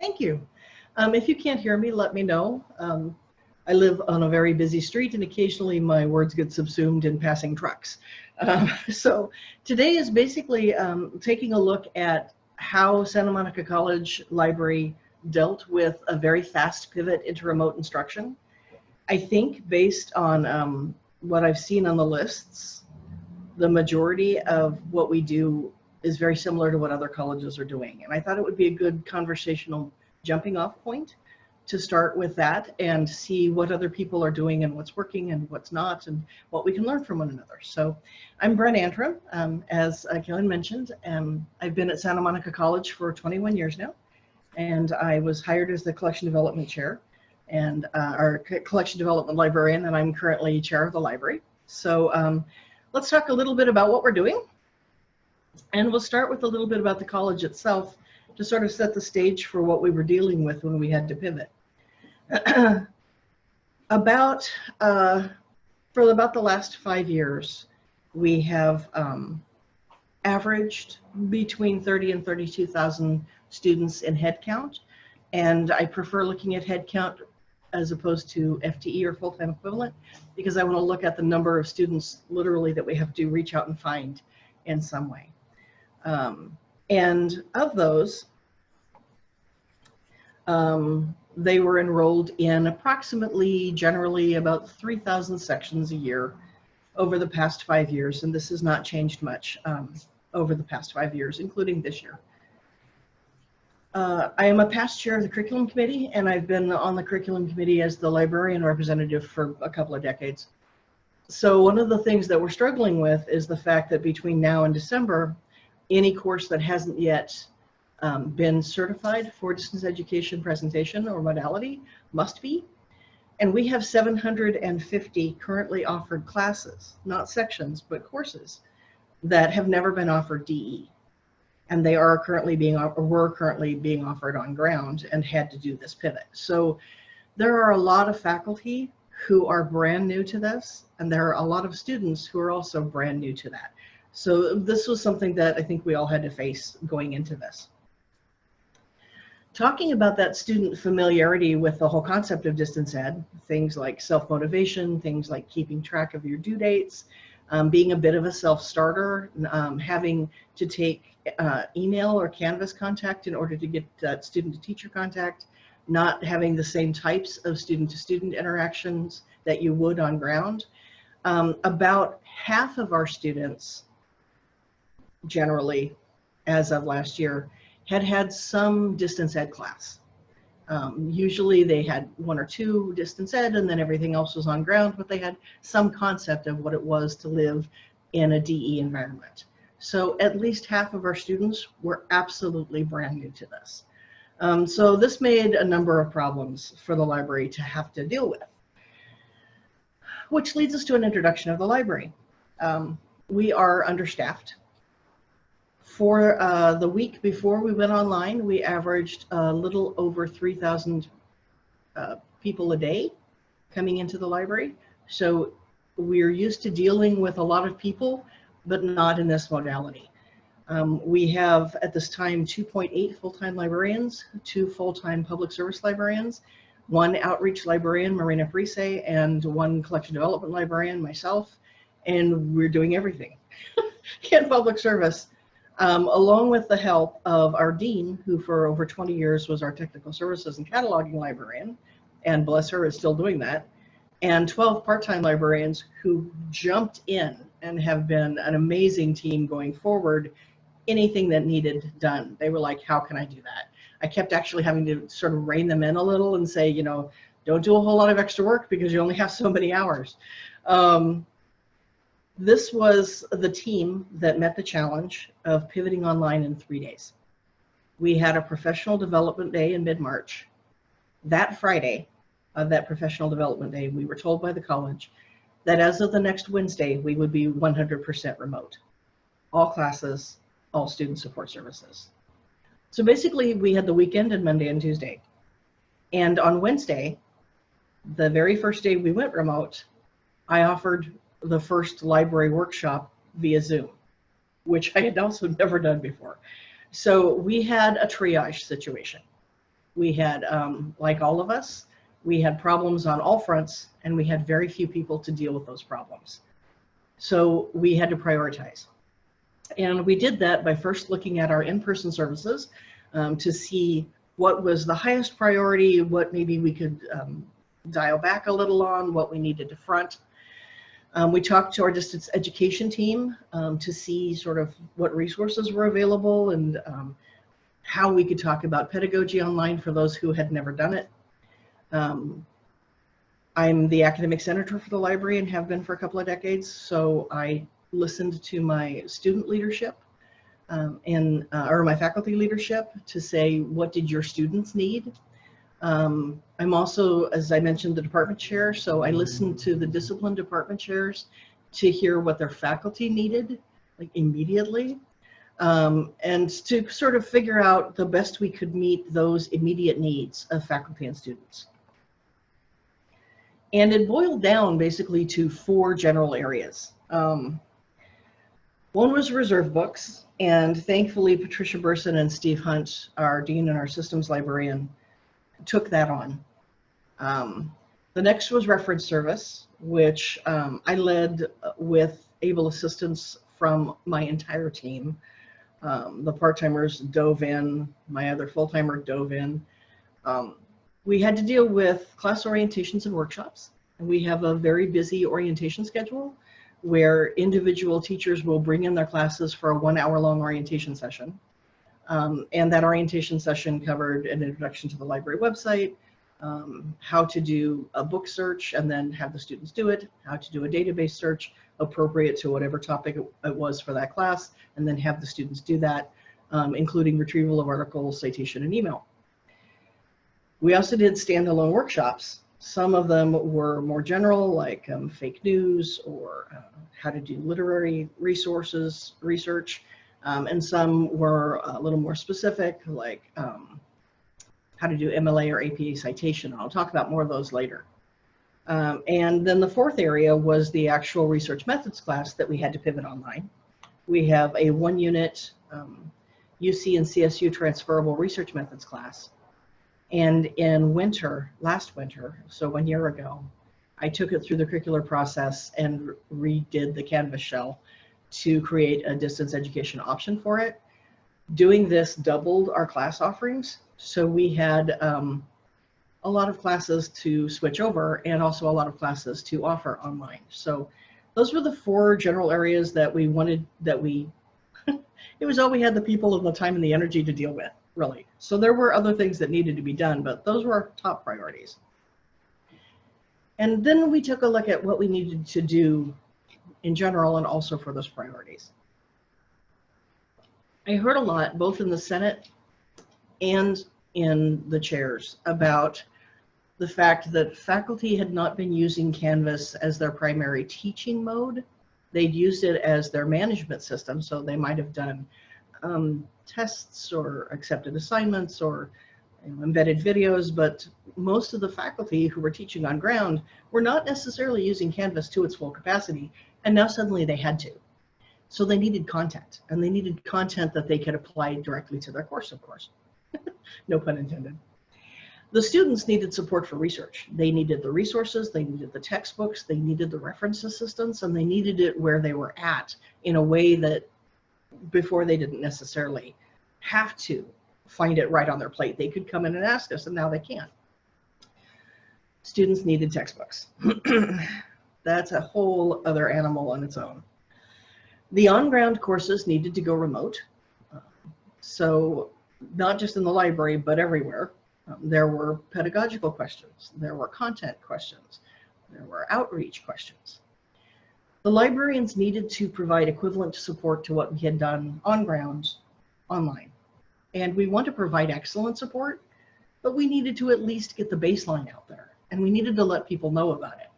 Thank you. If you can't hear me, let me know. I live on a very busy street and occasionally my words get subsumed in passing trucks. So today is basically taking a look at how Santa Monica College Library dealt with a very fast pivot into remote instruction. I think based on what I've seen on the lists, the majority of what we do is very similar to what other colleges are doing. And I thought it would be a good conversational jumping off point to start with that and see what other people are doing and what's working and what's not and what we can learn from one another. So I'm Bren Antrim, as Kelly mentioned, I've been at Santa Monica College for 21 years now, and I was hired as the Collection Development Chair and our Collection Development Librarian, and I'm currently Chair of the library. So let's talk a little bit about what we're doing. And we'll start with a little bit about the college itself to sort of set the stage for what we were dealing with when we had to pivot. For about the last 5 years, we have averaged between 30 and 32,000 students in headcount. And I prefer looking at headcount as opposed to FTE or full-time equivalent, because I want to look at the number of students literally that we have to reach out and find in some way. And of those, they were enrolled in approximately, generally about 3,000 sections a year over the past 5 years, and this has not changed much over the past 5 years, including this year. I am a past chair of the curriculum committee, and I've been on the curriculum committee as the librarian representative for a couple of decades. So one of the things that we're struggling with is the fact that between now and December, any course that hasn't yet been certified for distance education presentation or modality must be. And we have 750 currently offered classes, not sections, but courses that have never been offered DE. And they are currently being, or were currently being offered on ground and had to do this pivot. So there are a lot of faculty who are brand new to this, and there are a lot of students who are also brand new to that. So this was something that I think we all had to face going into this. Talking about that student familiarity with the whole concept of distance ed, things like self-motivation, things like keeping track of your due dates, being a bit of a self-starter, having to take email or Canvas contact in order to get that student-to-teacher contact, not having the same types of student-to-student interactions that you would on ground. About half of our students, generally, as of last year, had some distance ed class. Usually they had 1 or 2 distance ed and then everything else was on ground, but they had some concept of what it was to live in a DE environment. So at least half of our students were absolutely brand new to this. So this made a number of problems for the library to have to deal with, which leads us to an introduction of the library. We are understaffed. For the week before we went online, we averaged a little over 3,000 people a day coming into the library. So we're used to dealing with a lot of people, but not in this modality. We have at this time 2.8 full-time librarians, 2 full-time public service librarians, 1 outreach librarian, Marina Parise, and 1 collection development librarian, myself, and we're doing everything in public service. Along with the help of our dean, who for over 20 years was our technical services and cataloging librarian, and bless her is still doing that, and 12 part-time librarians who jumped in and have been an amazing team going forward. Anything that needed done, they were like, how can I do that? I kept actually having to sort of rein them in a little and say, you know, don't do a whole lot of extra work because you only have so many hours. This was the team that met the challenge of pivoting online in 3 days. We had a professional development day in mid-March. That Friday of that professional development day, we were told by the college that as of the next Wednesday, we would be 100% remote. All classes, all student support services. So basically we had the weekend and Monday and Tuesday. And on Wednesday, the very first day we went remote, I offered the first library workshop via Zoom, which I had also never done before. So we had a triage situation. We had, like all of us, we had problems on all fronts, and we had very few people to deal with those problems. So we had to prioritize. And we did that by first looking at our in-person services to see what was the highest priority, what maybe we could dial back a little on, what we needed to front. We talked to our distance education team to see sort of what resources were available and how we could talk about pedagogy online for those who had never done it. I'm the academic senator for the library and have been for a couple of decades, so I listened to my student leadership or my faculty leadership to say, what did your students need? I'm also, as I mentioned, the department chair, so I listened to the discipline department chairs to hear what their faculty needed, like immediately, and to sort of figure out the best we could meet those immediate needs of faculty and students. And it boiled down basically to 4 general areas. One was reserve books, and thankfully Patricia Burson and Steve Hunt, our dean and our systems librarian, took that on. The next was reference service, which I led with able assistance from my entire team. The part-timers dove in, my other full-timer dove in. We had to deal with class orientations and workshops. And we have a very busy orientation schedule where individual teachers will bring in their classes for a 1-hour-long orientation session. And that orientation session covered an introduction to the library website, how to do a book search and then have the students do it, how to do a database search appropriate to whatever topic it was for that class, and then have the students do that, including retrieval of articles, citation, and email. We also did standalone workshops. Some of them were more general, like fake news or how to do literary resources research. And some were a little more specific, like how to do MLA or APA citation. I'll talk about more of those later. And then the 4th area was the actual research methods class that we had to pivot online. We have a 1-unit UC and CSU transferable research methods class. And in last winter, so 1 year ago, I took it through the curricular process and redid the Canvas shell to create a distance education option for it. Doing this doubled our class offerings. So we had a lot of classes to switch over and also a lot of classes to offer online. So those were the 4 general areas that we wanted, it was all we had the people and the time and the energy to deal with, really. So there were other things that needed to be done, but those were our top priorities. And then we took a look at what we needed to do in general and also for those priorities. I heard a lot, both in the Senate and in the chairs, about the fact that faculty had not been using Canvas as their primary teaching mode. They'd used it as their management system, so they might have done tests or accepted assignments or embedded videos, but most of the faculty who were teaching on ground were not necessarily using Canvas to its full capacity, and now suddenly they had to. So they needed content, and they needed content that they could apply directly to their course, of course. No pun intended. The students needed support for research. They needed the resources, they needed the textbooks, they needed the reference assistance, and they needed it where they were at in a way that before they didn't necessarily have to find it right on their plate. They could come in and ask us, and now they can. Students needed textbooks. That's a whole other animal on its own. The on-ground courses needed to go remote. So not just in the library, but everywhere. There were pedagogical questions. There were content questions. There were outreach questions. The librarians needed to provide equivalent support to what we had done on ground, online. And we want to provide excellent support, but we needed to at least get the baseline out there, and we needed to let people know about it.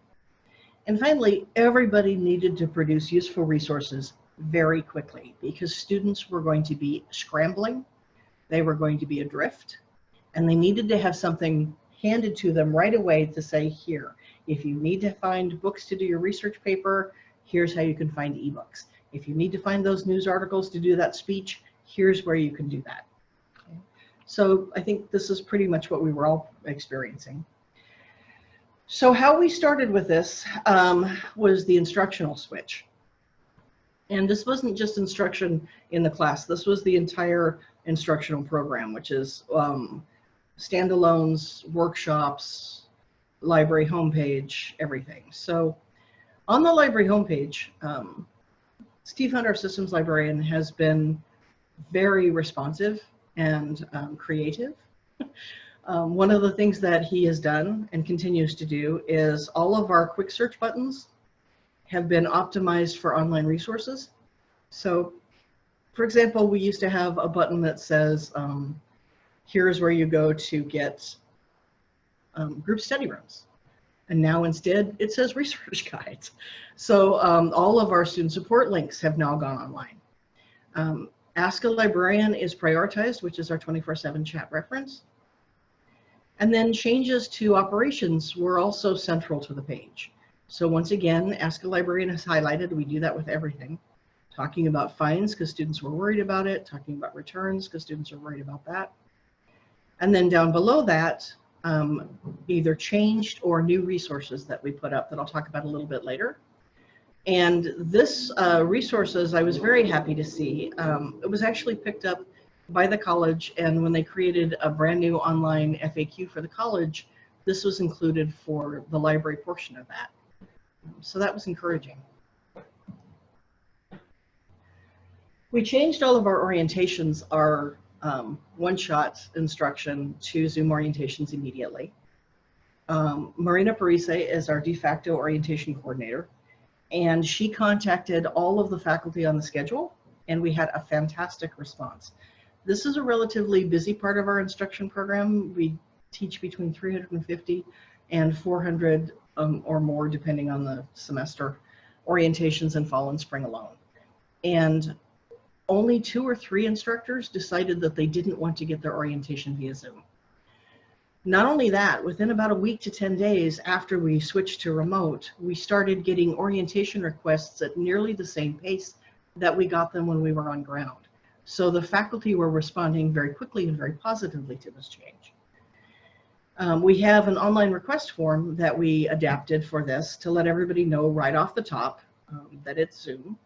And finally, everybody needed to produce useful resources very quickly because students were going to be scrambling, they were going to be adrift, and they needed to have something handed to them right away to say, here, if you need to find books to do your research paper, here's how you can find ebooks. If you need to find those news articles to do that speech, here's where you can do that. Okay. So I think this is pretty much what we were all experiencing. So how we started with this was the instructional switch. And this wasn't just instruction in the class. This was the entire instructional program, which is standalones, workshops, library homepage, everything. So on the library homepage, Steve Hunt, our systems librarian, has been very responsive and creative. One of the things that he has done and continues to do is all of our quick search buttons have been optimized for online resources. So, for example, we used to have a button that says, here's where you go to get group study rooms. And now instead it says research guides. So all of our student support links have now gone online. Ask a Librarian is prioritized, which is our 24/7 chat reference. And then changes to operations were also central to the page. So once again, Ask a Librarian is highlighted. We do that with everything. Talking about fines because students were worried about it. Talking about returns because students are worried about that. And then down below that, either changed or new resources that we put up that I'll talk about a little bit later. And this resources, I was very happy to see. It was actually picked up by the college, and when they created a brand new online FAQ for the college, this was included for the library portion of that. So that was encouraging. We changed all of our orientations, our one-shot instruction to Zoom orientations immediately. Marina Parise is our de facto orientation coordinator, and she contacted all of the faculty on the schedule, and we had a fantastic response. This is a relatively busy part of our instruction program. We teach between 350 and 400 or more, depending on the semester, orientations in fall and spring alone. And only 2 or 3 instructors decided that they didn't want to get their orientation via Zoom. Not only that, within about a week to 10 days after we switched to remote, we started getting orientation requests at nearly the same pace that we got them when we were on ground. So the faculty were responding very quickly and very positively to this change. We have an online request form that we adapted for this to let everybody know right off the top that it's Zoom.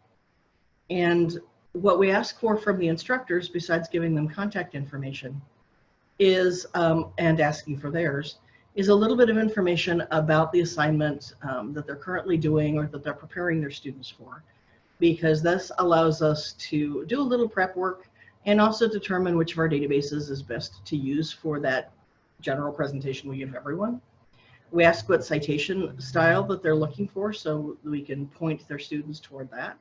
And what we ask for from the instructors, besides giving them contact information, is, and asking for theirs, is a little bit of information about the assignment that they're currently doing or that they're preparing their students for, because this allows us to do a little prep work and also determine which of our databases is best to use for that general presentation we give everyone. We ask what citation style that they're looking for so we can point their students toward that.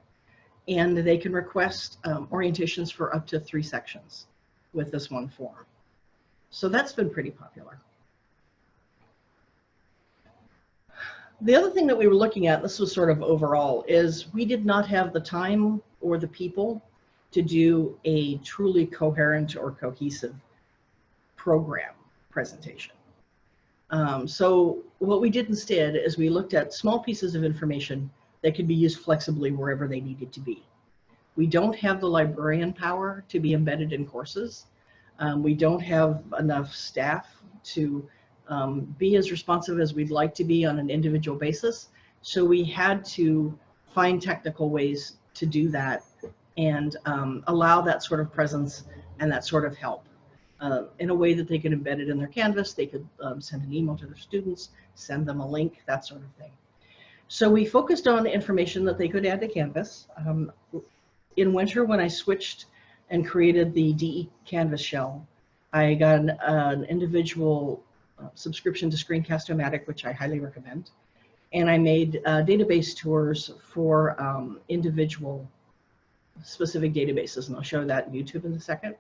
And they can request orientations for up to 3 sections with this one form. So that's been pretty popular. The other thing that we were looking at, this was sort of overall, is we did not have the time or the people to do a truly coherent or cohesive program presentation. So what we did instead is we looked at small pieces of information that could be used flexibly wherever they needed to be. We don't have the librarian power to be embedded in courses. We don't have enough staff to be as responsive as we'd like to be on an individual basis. So we had to find technical ways to do that and allow that sort of presence and that sort of help in a way that they could embed it in their Canvas. They could send an email to their students, send them a link, that sort of thing. So we focused on information that they could add to Canvas. In winter, when I switched and created the DE Canvas shell, I got an individual subscription to Screencast-O-Matic, which I highly recommend. And I made database tours for individual specific databases, and I'll show that in YouTube in a second.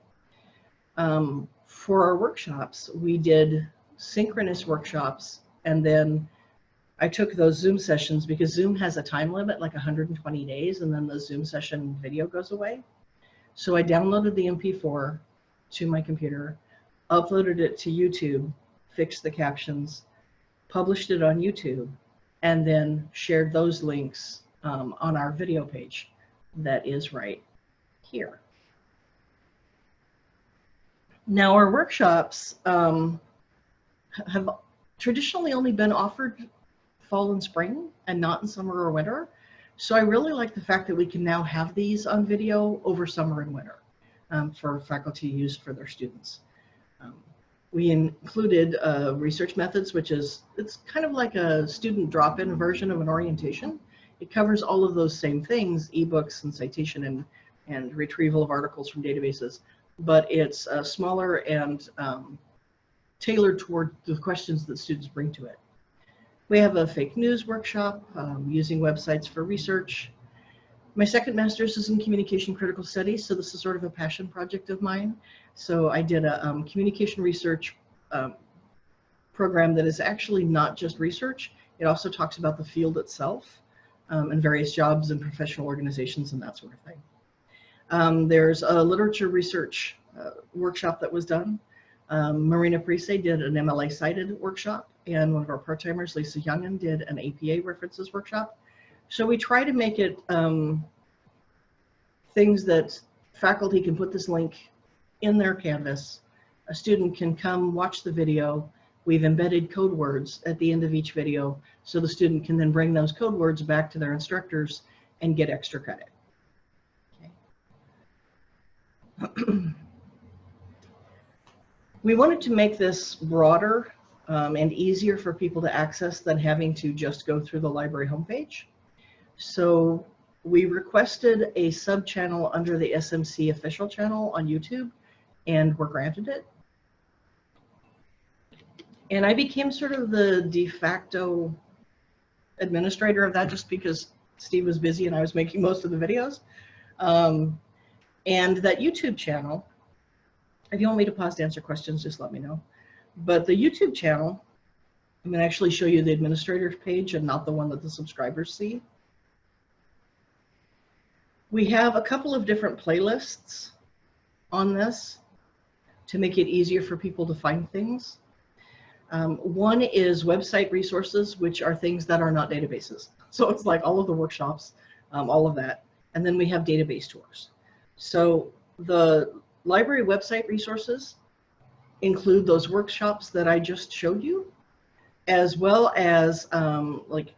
For our workshops, we did synchronous workshops, and then I took those Zoom sessions because Zoom has a time limit, like 120 days, and then the Zoom session video goes away. So I downloaded the MP4 to my computer, uploaded it to YouTube, fixed the captions, published it on YouTube, and then shared those links on our video page that is right here. Now our workshops have traditionally only been offered fall and spring and not in summer or winter. So I really like the fact that we can now have these on video over summer and winter for faculty to use for their students. We included research methods, which is, it's kind of like a student drop-in version of an orientation. It covers all of those same things, ebooks and citation and retrieval of articles from databases, but it's smaller and tailored toward the questions that students bring to it. We have a fake news workshop, using websites for research. My second master's is in communication critical studies, so this is sort of a passion project of mine. So I did a communication research program that is actually not just research. It also talks about the field itself and various jobs and professional organizations and that sort of thing. There's a literature research workshop that was done. Marina Parise did an MLA cited workshop, and one of our part-timers, Lisa Youngin, did an APA references workshop. So we try to make it things that faculty can put this link in their Canvas. A student can come watch the video. We've embedded code words at the end of each video, so the student can then bring those code words back to their instructors and get extra credit. Okay. We wanted to make this broader and easier for people to access than having to just go through the library homepage. So we requested a sub-channel under the SMC official channel on YouTube, and were granted it. And I became sort of the de facto administrator of that, just because Steve was busy and I was making most of the videos. And that YouTube channel, if you want me to pause to answer questions, just let me know. But the YouTube channel, I'm going to actually show you the administrator's page and not the one that the subscribers see. We have a couple of different playlists on this to make it easier for people to find things. One is website resources, which are things that are not databases. So it's like all of the workshops, all of that. And then we have database tours. So the library website resources include those workshops that I just showed you, as well as like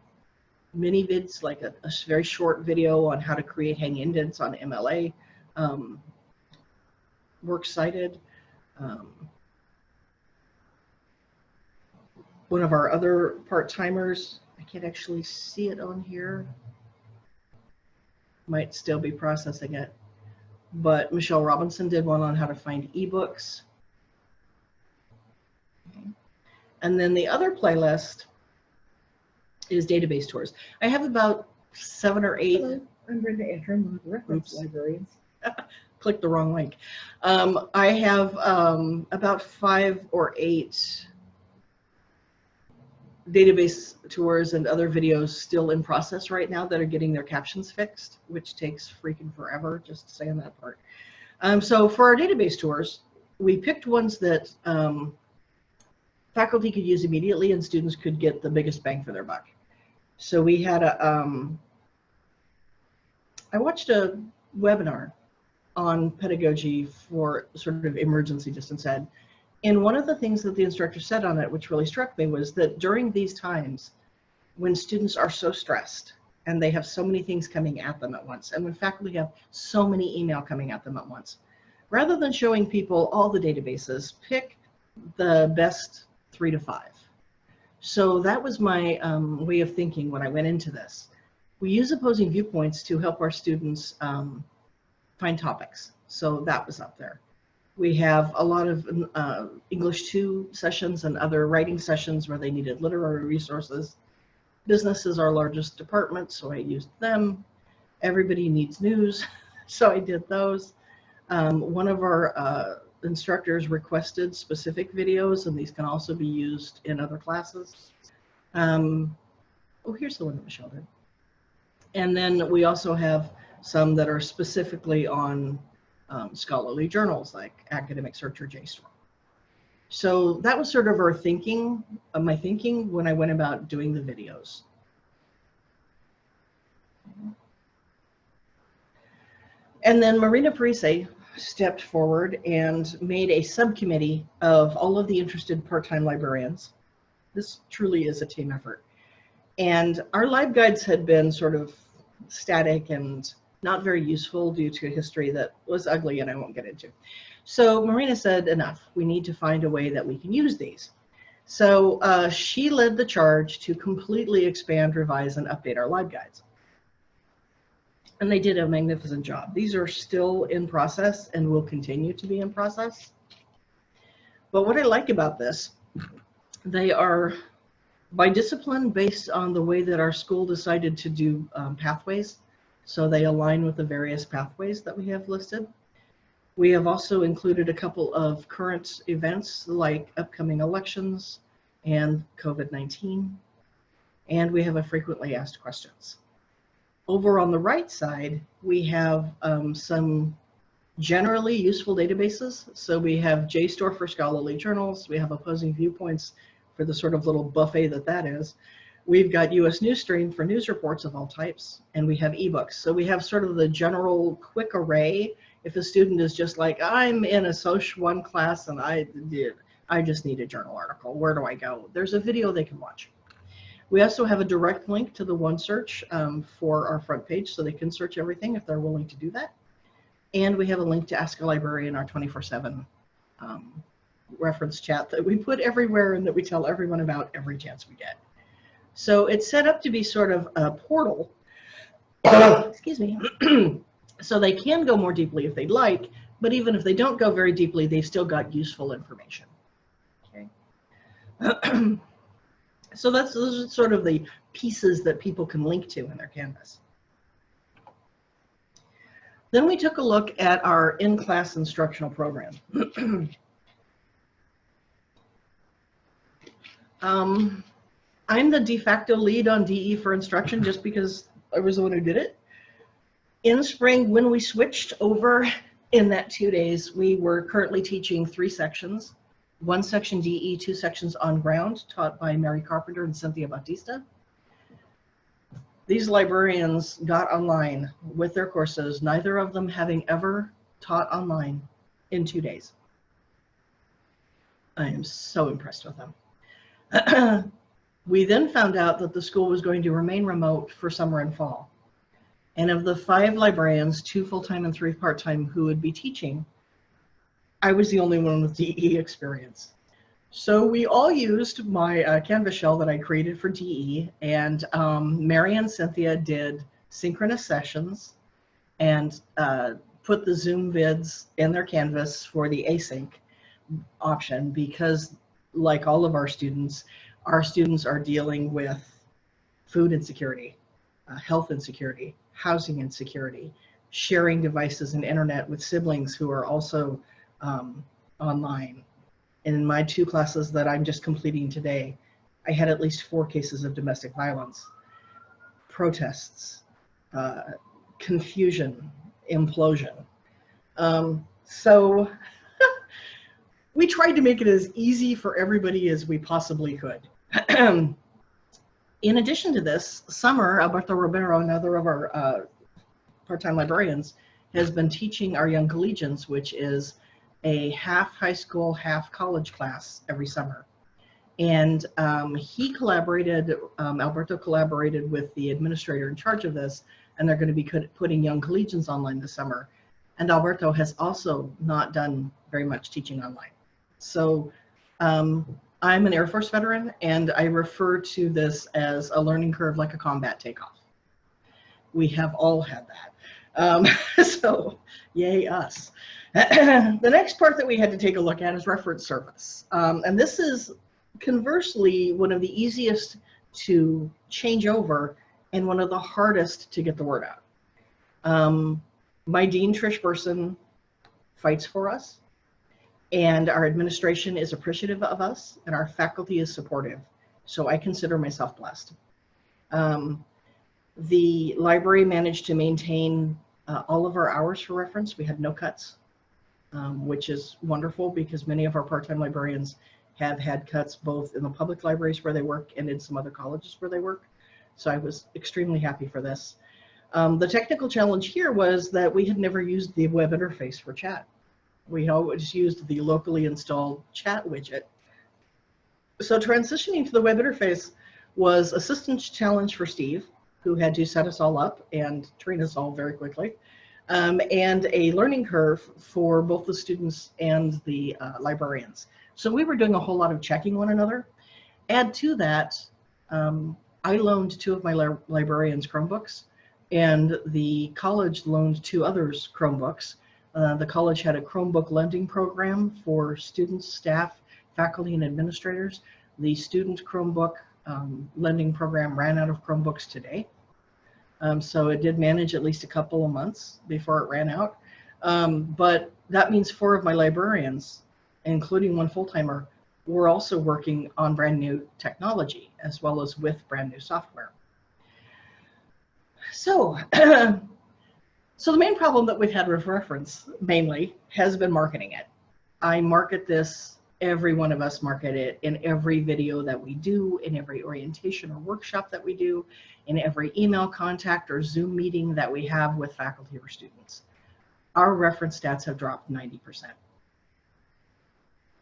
mini vids, like a very short video on how to create hang indents on MLA, works cited. One of our other part-timers, I can't actually see it on here, might still be processing it, but Michelle Robinson did one on how to find ebooks. Okay. And then the other playlist is database tours. I have about 7 or 8. Hello, I'm Bren Antrim, one of the reference librarians. Clicked the wrong link. I have about 5 or 8 database tours and other videos still in process right now that are getting their captions fixed, which takes freaking forever, just saying that part. So for our database tours, we picked ones that faculty could use immediately and students could get the biggest bang for their buck. So we had a, I watched a webinar on pedagogy for sort of emergency distance ed. And one of the things that the instructor said on it, which really struck me, was that during these times when students are so stressed and they have so many things coming at them at once, and when faculty have so many email coming at them at once, rather than showing people all the databases, pick the best 3 to 5. So that was my way of thinking when I went into this. We use opposing viewpoints to help our students find topics. So that was up there. We have a lot of English 2 sessions and other writing sessions where they needed literary resources. Business is our largest department, so I used them. Everybody needs news, so I did those. One of our instructors requested specific videos, and these can also be used in other classes. Oh, here's the one that Michelle did. And then we also have some that are specifically on scholarly journals like Academic Search or JSTOR. So that was sort of our thinking, my thinking when I went about doing the videos. And then Marina Parise stepped forward and made a subcommittee of all of the interested part-time librarians. This truly is a team effort. And our lib guides had been sort of static and not very useful due to a history that was ugly and I won't get into. So Marina said, enough, we need to find a way that we can use these. So she led the charge to completely expand, revise, and update our lib guides. And they did a magnificent job. These are still in process and will continue to be in process. But what I like about this, they are by discipline based on the way that our school decided to do pathways. So they align with the various pathways that we have listed. We have also included a couple of current events like upcoming elections and COVID-19. And we have a frequently asked questions. Over on the right side, we have some generally useful databases. So we have JSTOR for scholarly journals. We have opposing viewpoints for the sort of little buffet that is. We've got US News Stream for news reports of all types, and we have ebooks. So we have sort of the general quick array. If a student is just like, I'm in a Soc 1 class and I just need a journal article, where do I go? There's a video they can watch. We also have a direct link to the OneSearch for our front page, so they can search everything if they're willing to do that. And we have a link to Ask a Librarian, our 24/7 reference chat that we put everywhere and that we tell everyone about every chance we get. So it's set up to be sort of a portal, excuse me, so they can go more deeply if they'd like, but even if they don't go very deeply, they've still got useful information. Okay. So those are sort of the pieces that people can link to in their Canvas. Then we took a look at our in-class instructional program. I'm the de facto lead on DE for instruction just because I was the one who did it. In spring, when we switched over in that 2 days, we were currently teaching 3 sections. 1 section DE, 2 sections on ground, taught by Mary Carpenter and Cynthia Bautista. These librarians got online with their courses, neither of them having ever taught online in 2 days. I am so impressed with them. We then found out that the school was going to remain remote for summer and fall. And of the 5 librarians, 2 full-time and 3 part-time who would be teaching, I was the only one with DE experience. So we all used my Canvas shell that I created for DE, and Mary and Cynthia did synchronous sessions and put the Zoom vids in their Canvas for the async option because, like all of our students are dealing with food insecurity, health insecurity, housing insecurity, sharing devices and internet with siblings who are also online. And in my 2 classes that I'm just completing today, I had at least 4 cases of domestic violence, protests, confusion, implosion. So we tried to make it as easy for everybody as we possibly could. In addition to this, Summer, Alberto Romero, another of our part-time librarians, has been teaching our young collegians, which is a half high school, half college class every summer. And he collaborated, Alberto collaborated with the administrator in charge of this, and they're going to be putting young collegians online this summer. And Alberto has also not done very much teaching online. So I'm an Air Force veteran, and I refer to this as a learning curve like a combat takeoff. We have all had that. So yay us. The next part that we had to take a look at is reference service. And this is conversely one of the easiest to change over and one of the hardest to get the word out. My dean, Trish Burson, fights for us, and our administration is appreciative of us, and our faculty is supportive. So I consider myself blessed. The library managed to maintain all of our hours for reference. We had no cuts. Which is wonderful because many of our part-time librarians have had cuts both in the public libraries where they work and in some other colleges where they work. So I was extremely happy for this. The technical challenge here was that we had never used the web interface for chat. We always used the locally installed chat widget. So transitioning to the web interface was a systems challenge for Steve, who had to set us all up and train us all very quickly, and a learning curve for both the students and the librarians. So we were doing a whole lot of checking one another. Add to that, I loaned 2 of my librarians Chromebooks, and the college loaned 2 others Chromebooks. The college had a Chromebook lending program for students, staff, faculty, and administrators. The student Chromebook lending program ran out of Chromebooks today. So it did manage at least a couple of months before it ran out. But that means 4 of my librarians, including 1 full-timer, were also working on brand new technology as well as with brand new software. So, so the main problem that we've had with reference mainly has been marketing it. I market this, every one of us market it in every video that we do, in every orientation or workshop that we do, in every email contact or Zoom meeting that we have with faculty or students. Our reference stats have dropped 90%.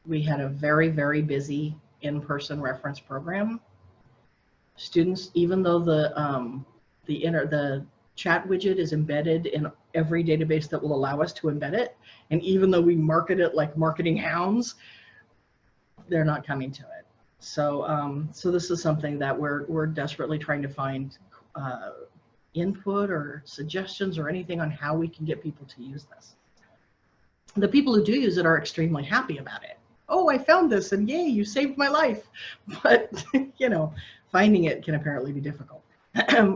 We had a very, very busy in-person reference program. Students, even though the chat widget is embedded in every database that will allow us to embed it, and even though we market it like marketing hounds, they're not coming to it. So, so this is something that we're desperately trying to find input or suggestions or anything on how we can get people to use this. The people who do use it are extremely happy about it. Oh, I found this and yay, you saved my life. But, you know, finding it can apparently be difficult.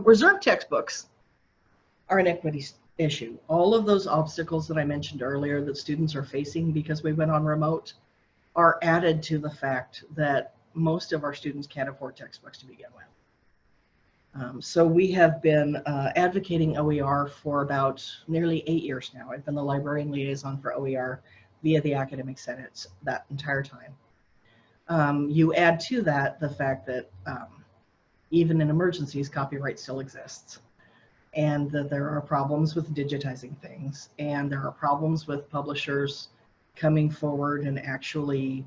Reserve textbooks are an equity issue. All of those obstacles that I mentioned earlier that students are facing because we went on remote are added to the fact that most of our students can't afford textbooks to begin with. So we have been advocating OER for about nearly 8 years now. I've been the librarian liaison for OER via the Academic Senate that entire time. You add to that the fact that even in emergencies, copyright still exists, and that there are problems with digitizing things, and there are problems with publishers coming forward and actually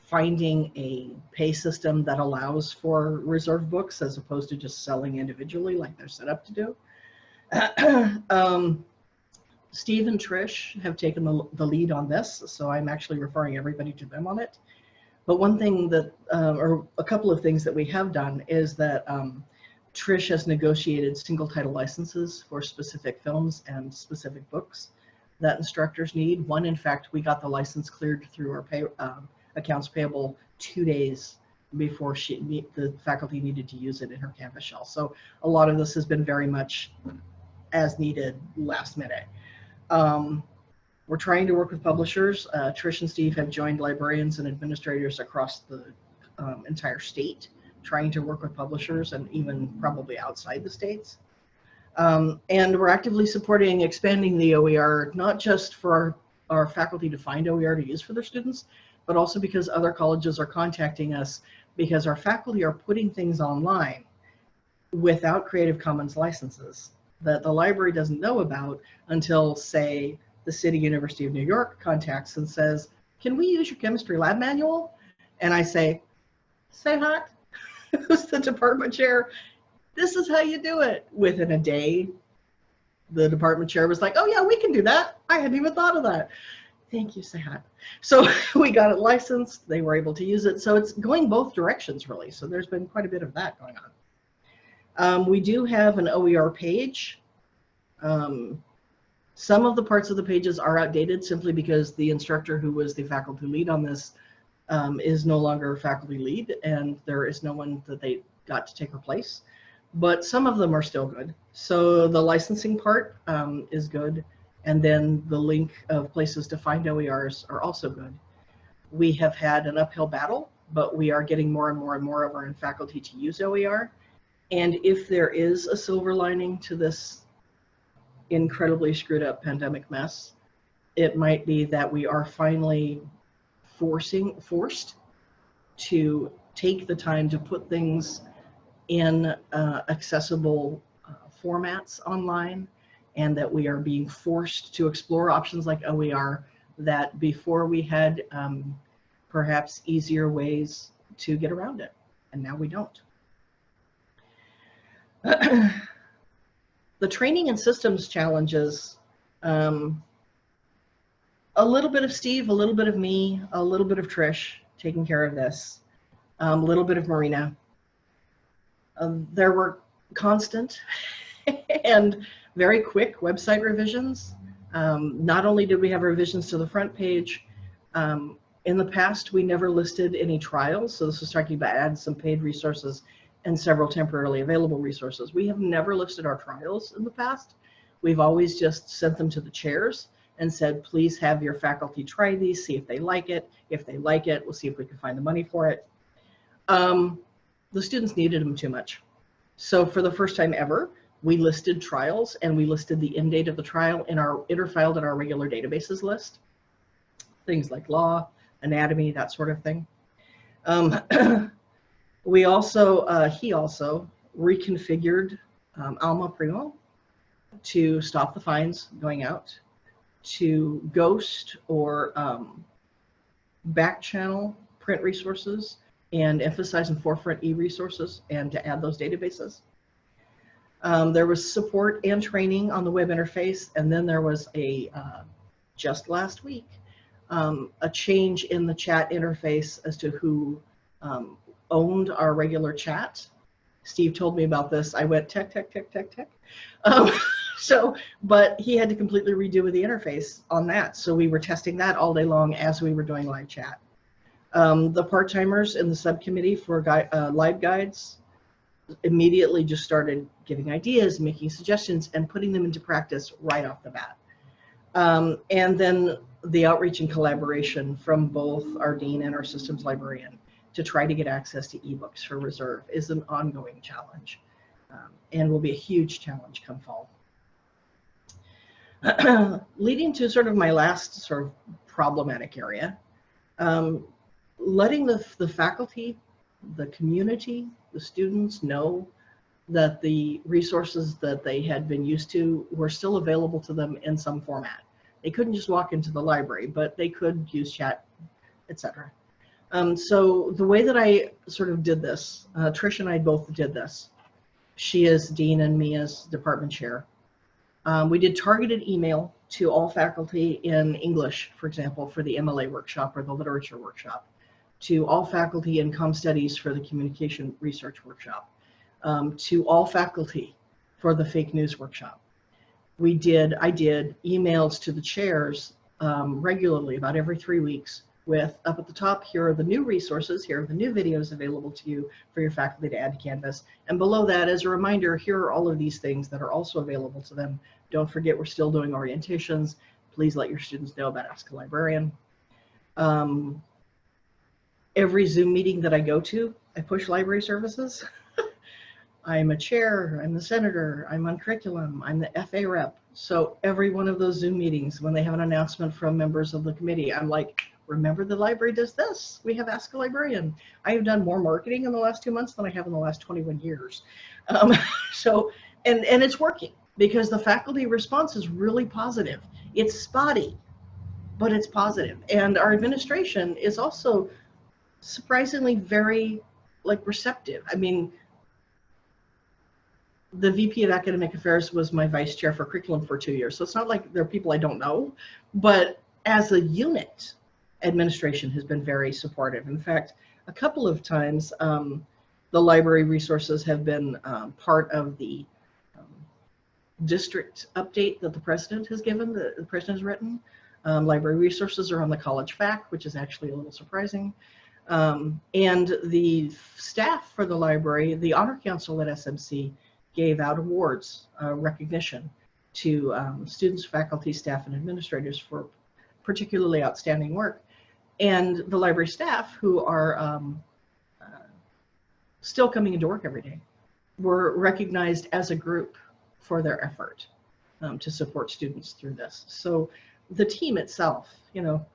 finding a pay system that allows for reserve books as opposed to just selling individually like they're set up to do. Steve and Trish have taken the lead on this, so I'm actually referring everybody to them on it. But one thing that, or a couple of things that we have done is that Trish has negotiated single title licenses for specific films and specific books that instructors need. One, in fact, we got the license cleared through our accounts payable 2 days before the faculty needed to use it in her Canvas shell. So a lot of this has been very much as needed, last minute. We're trying to work with publishers. Trish and Steve have joined librarians and administrators across the entire state, trying to work with publishers and even probably outside the states. And we're actively supporting expanding the OER, not just for our faculty to find OER to use for their students, but also because other colleges are contacting us because our faculty are putting things online without Creative Commons licenses that the library doesn't know about until, say, the City University of New York contacts and says, can we use your chemistry lab manual? And I say what? Who's the department chair? This is how you do it. Within a day, the department chair was like, oh yeah, we can do that. I hadn't even thought of that. Thank you, Sehat. So we got it licensed. They were able to use it. So it's going both directions, really. So there's been quite a bit of that going on. We do have an OER page. Some of the parts of the pages are outdated simply because the instructor who was the faculty lead on this is no longer faculty lead, and there is no one that they got to take her place. But some of them are still good. So the licensing part is good. And then the link of places to find OERs are also good. We have had an uphill battle, but we are getting more and more and more of our faculty to use OER. And if there is a silver lining to this incredibly screwed up pandemic mess, it might be that we are finally forced to take the time to put things in accessible formats online, and that we are being forced to explore options like OER that before we had perhaps easier ways to get around it, and now we don't. The training and systems challenges, a little bit of Steve, a little bit of me, a little bit of Trish taking care of this, a little bit of Marina. There were constant and very quick website revisions. Not only did we have revisions to the front page, in the past we never listed any trials, so this was talking about add some paid resources and several temporarily available resources. We have never listed our trials in the past. We've always just sent them to the chairs and said, please have your faculty try these, see if they like it. If they like it, we'll see if we can find the money for it. The students needed them too much. So for the first time ever, we listed trials, and we listed the end date of the trial in our interfiled in our regular databases list. Things like law, anatomy, that sort of thing. We also, he also reconfigured Alma Primo to stop the fines going out, to ghost or back channel print resources and emphasize and forefront e-resources, and to add those databases. There was support and training on the web interface, and then there was a, just last week, a change in the chat interface as to who owned our regular chat. Steve told me about this. I went tech. But he had to completely redo the interface on that. So we were testing that all day long as we were doing live chat. The part-timers in the subcommittee for live guides immediately just started giving ideas, making suggestions, and putting them into practice right off the bat. And then the outreach and collaboration from both our dean and our systems librarian to try to get access to ebooks for reserve is an ongoing challenge, and will be a huge challenge come fall. Leading to sort of my last sort of problematic area, letting the faculty, the community, the students know that the resources that they had been used to were still available to them in some format. They couldn't just walk into the library, but they could use chat, etc. So the way that I sort of did this, Trish and I both did this. She is dean and me as department chair. We did targeted email to all faculty in English, for example, for the MLA workshop or the literature workshop, to all faculty in comm studies for the communication research workshop, to all faculty for the fake news workshop. I did emails to the chairs regularly, about every 3 weeks, with up at the top, here are the new resources, here are the new videos available to you for your faculty to add to Canvas. And below that, as a reminder, here are all of these things that are also available to them. Don't forget, we're still doing orientations. Please let your students know about Ask a Librarian. Every Zoom meeting that I go to, I push library services. I'm a chair, I'm the senator, I'm on curriculum, I'm the FA rep. So every one of those Zoom meetings, when they have an announcement from members of the committee, I'm like, remember the library does this. We have Ask a Librarian. I have done more marketing in the last 2 months than I have in the last 21 years. And it's working because the faculty response is really positive. It's spotty, but it's positive. And our administration is also surprisingly very receptive. I mean, the VP of Academic Affairs was my vice chair for curriculum for 2 years. So it's not like they're people I don't know, but as a unit, administration has been very supportive. In fact, a couple of times, the library resources have been part of the district update that the president has given, the president has written. Library resources are on the college FAQ, which is actually a little surprising. And the staff for the library, the Honor Council at SMC, gave out awards, recognition to students, faculty, staff, and administrators for particularly outstanding work. And the library staff, who are still coming into work every day, were recognized as a group for their effort to support students through this. So the team itself,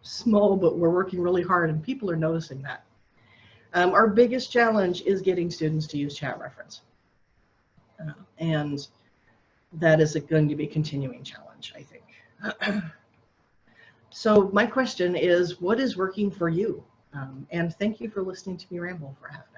small, but we're working really hard, and people are noticing that. Our biggest challenge is getting students to use chat reference. And that is going to be a continuing challenge, I think. So my question is, what is working for you? And thank you for listening to me ramble for half an hour.